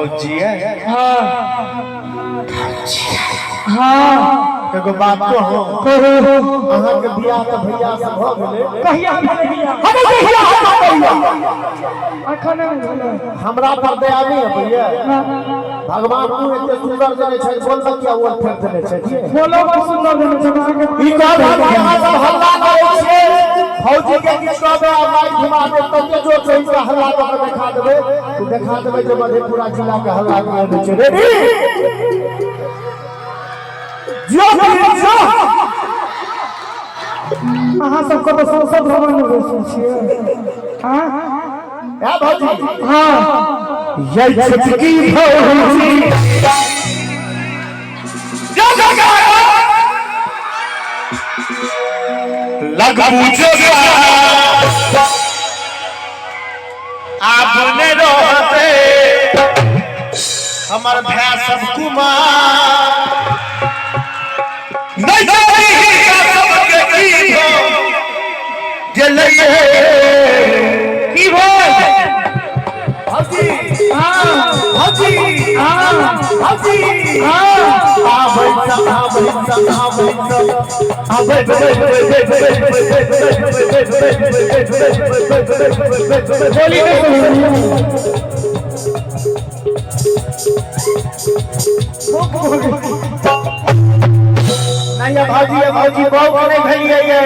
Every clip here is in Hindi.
भौजी है। हाँ एगो बात कहो, अहाँ के बियाह तो भैया से भ गेले, कहिया हमरा पर दया नहीं है भैया। भगवान तू एते सुंदर जने छै, बोल क्या वो फेर देने छै जी, बोलो बस सुंदर जने छै। ई कह अहाँ सब हल्ला करे छे, भौजी के किछ कहबे आ माइक घुमा दे तते जो छै से हल्ला कर दिखा देबे, तू दिखा देबे जे मधेपुरा जिला के हल्ला कर दे छै। रेडी जो अहाँ सबको तो संसद भवन में बैसल छियै। हाँ ए भौजी, हाँ ये छटकी भौजी लग पूछो आपने रोते हमार भैया सब कुमार नहीं सबके की हो जलइए की हो हाजी हाँ हाजी हाँ हाजी हाँ नहीं भाजी भाजी बहुत नहीं भैया ये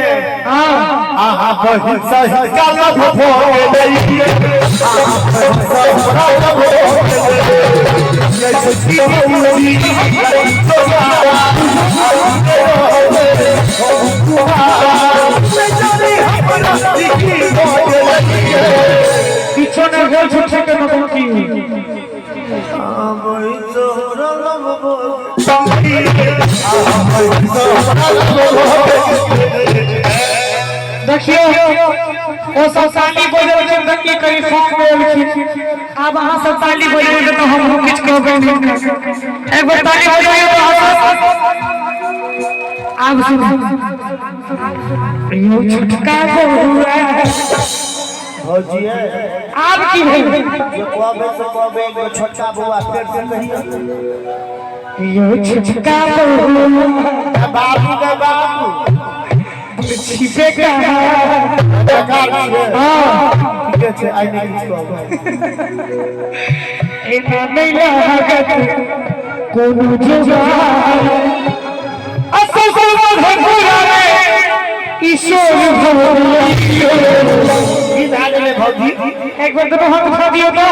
आहा बहुत सही काला भो गई ये सच्ची होली पीछे न हो छोटे के नौकी देखियो ओ सब ताली बजे जिंदगी कहीं फूक बोल अब अहाँ सब ताली बजे तो हम कुछ कहबे नहीं। एक बार ताली बजाइए तो अब सुनो यो छुटका हुआ भौजी है आप की है ये कोबे से कोबे एक छोटा बुआ फिर से कहिए यो छुटका हुआ बाबू का बाबू छिपे का हां ठीक है आई नहीं इसको एना नहीं लागत कोनो जुगाड़ असल भगुरा रे ईश्वर भगुरा भौजी एक बार तो हाथ उठा दियो तो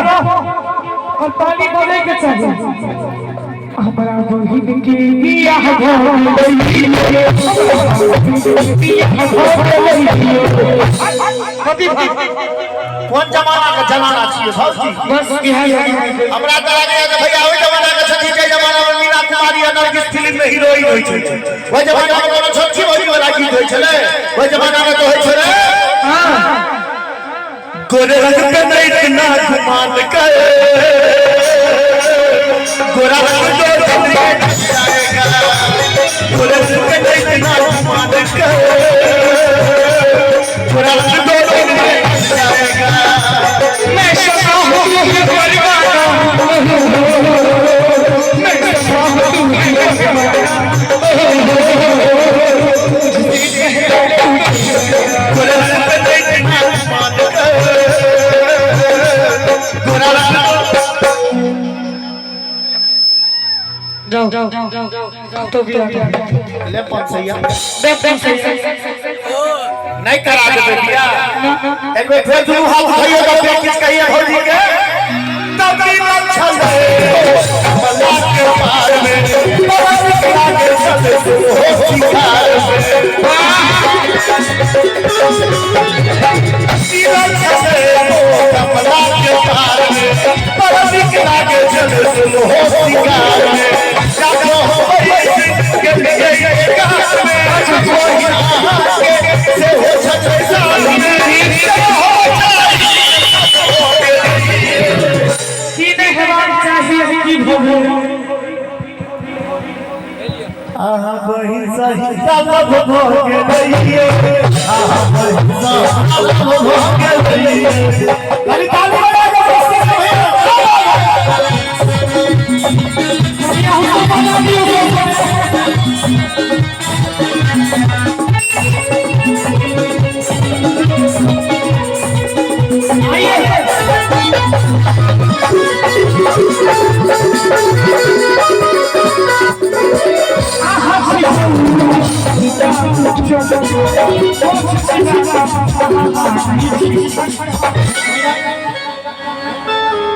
और ताली बोले के चाहिए। हमारा बहिन के बियाह हो गई कौन जमाना का जमाना छिए भौजी बस बिहार हमरा त लागे जे भैया ओइ जमाना के छथि जे जमाना में मीना कुमारी नरगिस फिल्म में हीरोइन होई छै, ओइ जमाना में कोनो छोटकी भौजी वाला गीत होई छले, ओइ जमाना में तो होई छले हां गोरे रंग पे नहीं इतना घुमान कर गोरा रंग दो जाएगा गोरे रंग पे नहीं इतना घुमान कर गोरा रंग दो जाएगा मैं सदा हूं ये परिवार मैं सदा हूं ये गोरे रंग पे नहीं इतना घुमान कर गोरा रंग जाओ तो भी ले पन सैया सही नहीं करा दे भैया एक बार फिर तू हाथ उठाइए तो फिर किस कहिए भौजी के तब भी अच्छा है मल्ला के पार में बात करा के चले हो शिकार में सीधा चले मल्ला के पार में बात करा के चले हो शिकार में जानो हो के कार में से हो छछे साली सीधे हेवान चाहिए की भोगे आहा बहिन सही तलब भोगे लइए आहा बहिन सही तलब भोगे लइए अरे ताली बजा के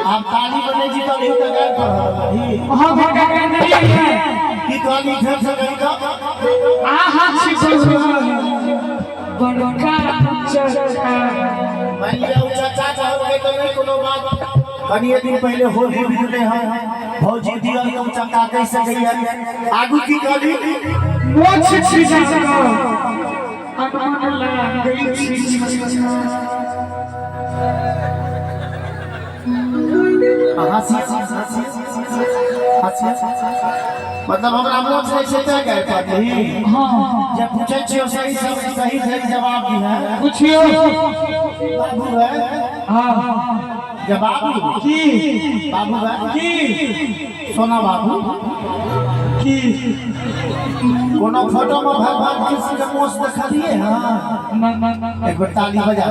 आप ताली बने जी तो नहीं तैयार कर रही हां भगा नहीं है कि ताली घर से गई का आहा बड़का चचा मान लिया चाचा चाहो गए तो नहीं कोनो बात कनिए दिन पहले हो भी जुले हैं भौजी दिया तो चाचा कैसे गई है आगू की गाली मोछ छिजा अनुमान लगा गई छी मतलब हमरा मोछ नहीं से तय गए पाती हां जब पूछे छियो सही सही जवाब दी है पूछियो बाबू है हां जवाब की बाबू है की सोना बाबू की कोनो फोटो में भगवान किसी के मोछ दिखा दिए हां एक बार ताली बजा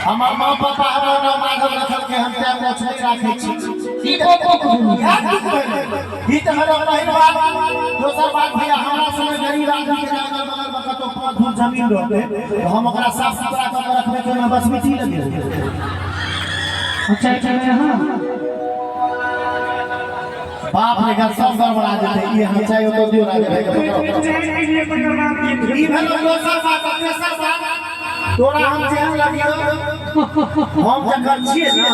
हमार मां पापा हमरा नाम माधव रखल के हम टाइम मोछ नहीं राखे छी ई को ही तो हर महिनवार दोसर बात भैया हमरा समय गरीब आदमी के अगल बगल में कतो 5 फुट जमीन रहते तो हम ओकरा साफ सुथरा कर रखने के में बस मिट्टी लगे अच्छा हां बाप रे घर सब गड़बड़ा देते ये हम चाहिए तो दियो ना ई भलो दोसर बात तेसर बात तोरा हम जेहन लगियो हम जखन छिए ना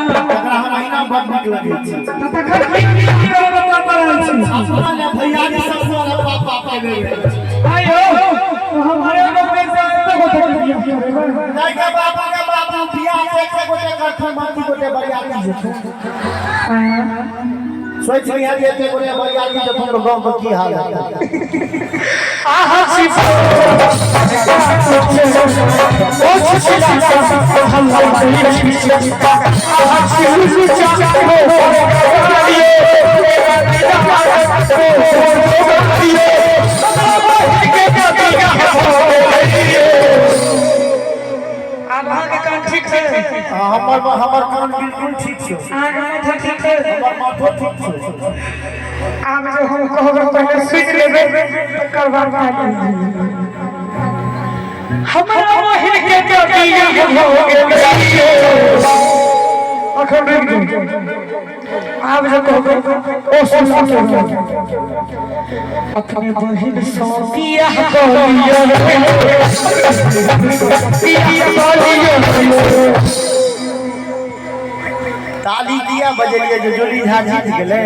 तकरा हम महीना बड़ नीक लगे छी तखन अपना ले भैया जी सब वाला पापा पावे आयो हमारे लोग में से तो नहीं के बाबू बियाह एक गोटे करथन माटी गोटे बरियाती जेथो सोच लिया जे ते गोटे बरियाती जेथो तो गांव में की हाल है आहा शिव ओ छिला हम आहा शिव चाहो हमर कान बिल्कुल ठीक छै माथा ठीक है हमर माथो ठीक छै आब जो हम कहबो पहले सुन लेबे करबा हमरा मोहिन के कबिया हो गेल अखन आब जो कहबो ओ सुन अपने बहिन सोतिया कलिया ताली दिया बजलिए जो जोली झा जीत गेले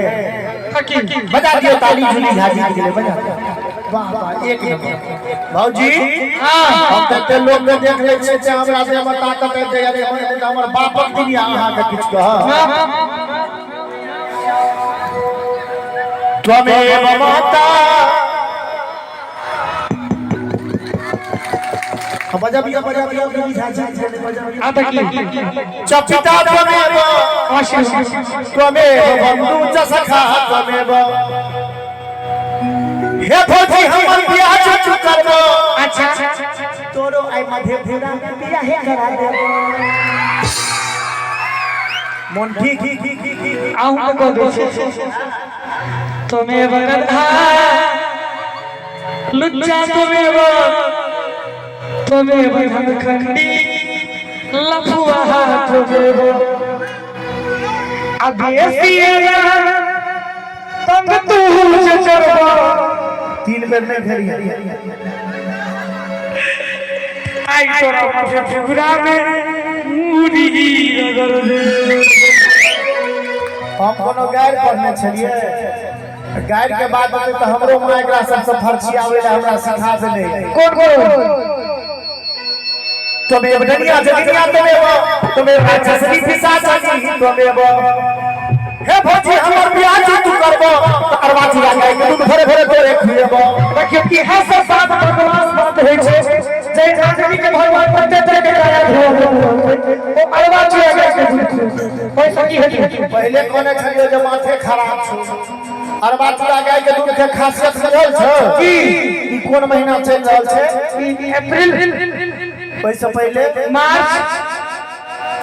फकी बजा दियो ताली जोली झा जीत गेले बजा वाह वाह एक नंबर भौजी हां हम ते लोग के देख ले छै जे हमरा से हमर ताकत है यार हमर बापक दुनिया अहाँ के किछ कह त्वमेव माता बजा जोली झा जीत गेले बजा आता की चपिता त्वमेव त्वमेव बंधु च सखा त्वमेव हे भौजी हमर बियाह चुप करबो अच्छा तोरो आई मधेपुरा में बियाह करा देबो मन ठीक आऊं को दे तुम्हें वरदा लुच्चा तुम्हें वरद खंडी लफुआ तुम्हें अदेसिया तंग तू चचरवा 3 बेर में भेली आई तोरा मधेपुरा में मुरी रगड़ दे हम कोनो गायर पढ़ने छलिए गायर के बाद तो हमरो मां एकरा सबसे फरछियावे ला हमरा सिखा देले कौन त्वमेव दुनिया त्वमेव राक्षसी पिशाचाची त्वमेव हे भौजी हमर बियाह तू करबो त अरवा चूड़ा गाय के दूध भरे भरे तोरे खुएबो देखियो कि है सब बात बकवास बात होय छै जय आदमी के भगवान प्रत्येक के दया हो ओ अरवा चूड़ा गाय के दूध होय सकी है पहले कोने छलियो जे माथे खराब छै अरवा चूड़ा गाय के दूध के खासियत समझल छ की ई कोन महीना चल रहल छै अप्रैल ओइ से पहले मार्च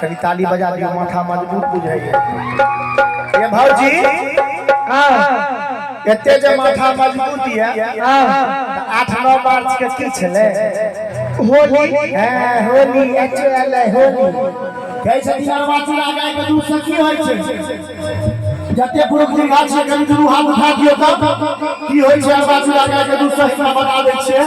कहीं ताली बजा दियो माथा मजबूत बुझाइए ये भौजी एते जे माथा मजबूत है 8-9 मार्च के की छले होली होली एचएल होली कैसे दिन आवाज लगा के दूर से की होय छै जते पुरुष गाछ से कनी दुनू हाथ उठा दियो तब की होय छै आवाज लगा के दूर से हिस्सा बता दै छै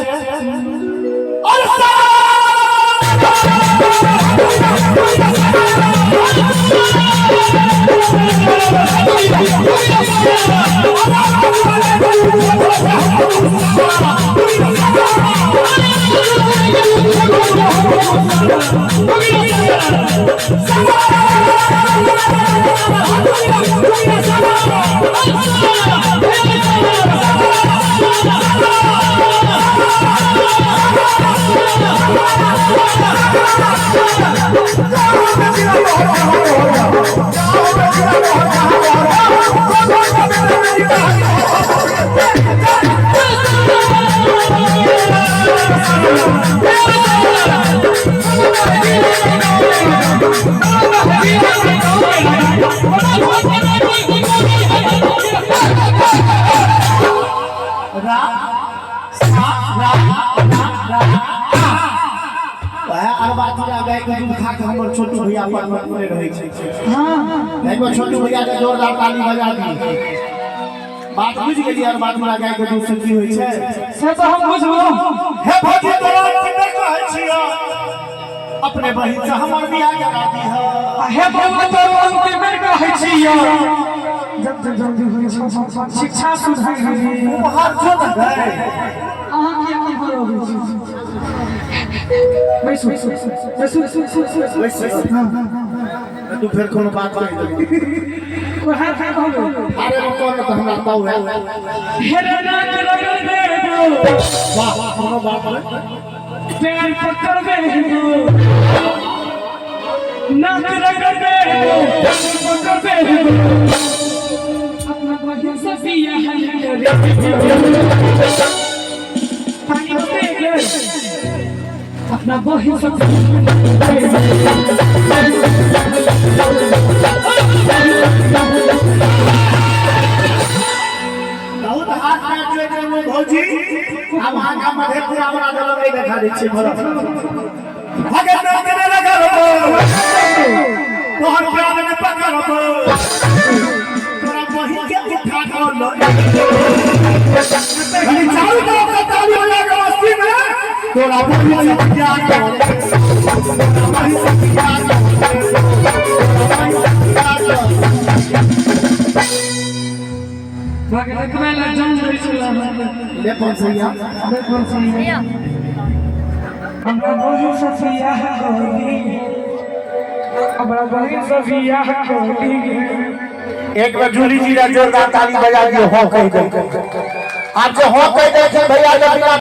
छोटू भैया पर में रहे छै देखो छोटू भैया के जोरदार ताली बजा दी बात बुझ गेली और बात में गाय के दूसर की होय छै से तो हम बुझलो हे भौजी तोरा की नहीं कहै छियो अपने बहिन से हमर बियाह करा दी हे भगवान तो अंतिम में कहै छियो जब जल्दी होय छै शिक्षा सुधार उपहार जो न गए अहाँ की करोगे बैसु तू फिर कोनो बात नहीं वहां का कहबो अरे वो कौन तो हमरा ताऊ है हेरे नाक रगड़ दे दो वाह कोनो बात नहीं पैर पकड़ दे दो नाक रगड़ दे दो पकड़ दे दो अपना बहिन से बियाह पानी दे दे अपना बहिन से बहुत हाथ में जो भौजी अब वहां का मधेपुरा बना देलो नहीं देखा दै छै भरत भगत में देने लगा रो तोहर प्यार में पकड़ रो तोरा बहिन के उठा कर लो अरे चालू तरफ से ताली बजा के मस्ती में तोरा बहिन से प्यार कर तोरा बहिन से प्यार भगत में लजन चला ले कौन सैया हमरा बहिन से बियाह होली हमरा बहिन से बियाह होली एक बार जूली जी जोरदार ताली बजा दियो हो कह दे आप जो हो कह दे भैया